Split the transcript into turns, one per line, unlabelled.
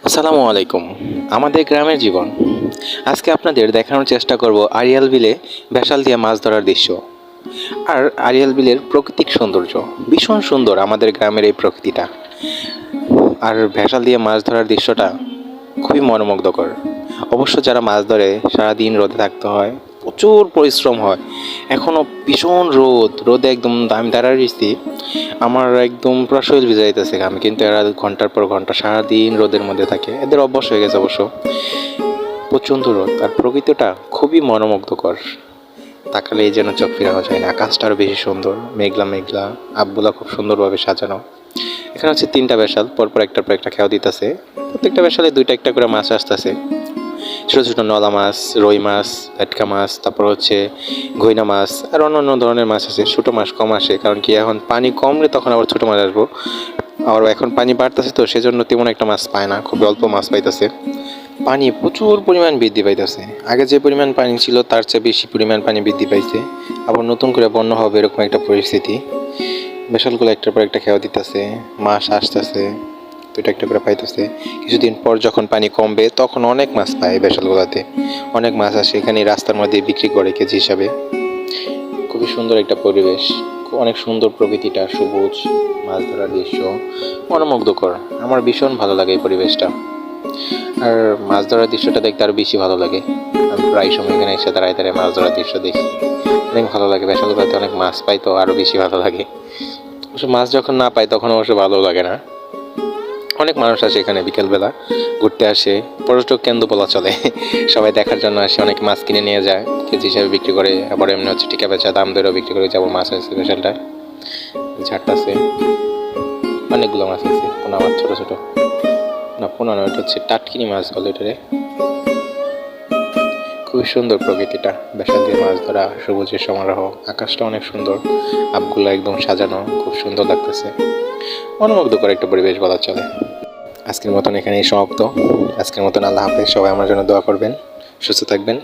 আসসালামু আলাইকুম। আমাদের গ্রামের জীবন আজকে আপনাদের দেখানোর চেষ্টা করব আড়িয়াল বিলে ভেসাল দিয়ে মাছ ধরার দৃশ্য। আর আড়িয়াল বিলের প্রাকৃতিক সৌন্দর্য ভীষণ সুন্দর, আমাদের গ্রামের এই প্রকৃতিটা। আর ভেসাল দিয়ে মাছ ধরার দৃশ্যটা খুবই মনোমুগ্ধকর। অবশ্য যারা মাছ ধরে সারাদিন রোদে থাকতে হয়, প্রচুর পরিশ্রম হয়। এখনও ভীষণ রোদে একদম আমি দাঁড়ায় রয়েছি, আমার একদম পুরো শরীর ভিজে যাইতেছে আমি, কিন্তু এরা ঘন্টার পর ঘন্টা সারাদিন রোদের মধ্যে থাকে, এদের অভ্যাস হয়ে গেছে অবশ্য। প্রচণ্ড রোদ আর প্রকৃতিটা খুবই মনোমুগ্ধকর, তাকালেই যেন চোখ ফেরানো যায় না। আকাশটা আরও বেশি সুন্দর, মেঘলা মেঘলা, আবগুলা খুব সুন্দরভাবে সাজানো। এখানে হচ্ছে 3টা বেশাল পরপর একটার পর একটা খেয়াও দিতেছে। প্রত্যেকটা বেশালে 2টা একটা করে মাছ আসতেছে, ছোটো ছোটো নলা মাছ, রুই মাছ, ভেটকা মাছ, তারপর হচ্ছে ঘইনা মাছ আর অন্য ধরনের মাছ আছে। ছোটো মাছ কম আসে, কারণ কি এখন পানি কমলে তখন আবার ছোটো মাছ আসবো। আর এখন পানি বাড়তেছে তো সেজন্য তেমন একটা মাছ পায় না, খুবই অল্প মাছ পাইতেছে। পানি প্রচুর পরিমাণ বৃদ্ধি পাইতেছে, আগে যে পরিমাণ পানি ছিল তার চেয়ে বেশি পরিমাণ পানি বৃদ্ধি পাইছে। আবার নতুন করে বন্যা হবে এরকম একটা পরিস্থিতি। বেশালগুলো একটার পর একটা খেয়া দিতেছে, মাছ আসতেছে, দুইটা একটা করে পাইতেছে। কিছুদিন পর যখন পানি কমবে তখন অনেক মাছ পায়, বেশালগুলোতে অনেক মাছ আসে, এখানে রাস্তার মধ্যে বিক্রি করে কেজি হিসাবে। খুবই সুন্দর একটা পরিবেশ, অনেক সুন্দর প্রকৃতিটা, সবুজ, মাছ ধরার দৃশ্য মনোমুগ্ধকর। আমার ভীষণ ভালো লাগে এই পরিবেশটা। আর মাছ ধরার দৃশ্যটা দেখতে আরও বেশি ভালো লাগে। আমি প্রায় সময় এখানে এসে দাঁড়ায় মাছ ধরার দৃশ্য দেখি, অনেক ভালো লাগে। বেশালগুলোতে অনেক মাছ পাই তো আরও বেশি ভালো লাগে। অবশ্য মাছ যখন না পাই তখন অবশ্য ভালো লাগে না। অনেক মানুষ আসে এখানে, বিকেলবেলা ঘুরতে আসে, পর্যটক কেন্দ্র বলা চলে। সবাই দেখার জন্য আসে, অনেক মাছ কিনে নিয়ে যায়, কেজি হিসাবে বিক্রি করে, আবার এমনি হচ্ছে টিকা বেচা দাম ধরেও বিক্রি করে। যাবো মাছ আছে স্পেশালটায়, ঝাড়টা আছে, অনেকগুলো মাছ আছে, পোনা মাছ ছোটো ছোটো, না পোনা নয়, এটা হচ্ছে টাটকিনি মাছ বলে এটারে। খুবই সুন্দর প্রকৃতিটা, বেশাল দিয়ে মাছ ধরা, সবুজের সমারোহ, আকাশটা অনেক সুন্দর, আপগুলো একদম সাজানো, খুব সুন্দর লাগতেছে। মনোমুগ্ধকর একটা পরিবেশ বলা চলে। আজকের মতন এখানেই সমাপ্ত। আজকের মতন আল্লাহ হাফেজ। সবাই আমার জন্য দোয়া করবেন, সুস্থ থাকবেন।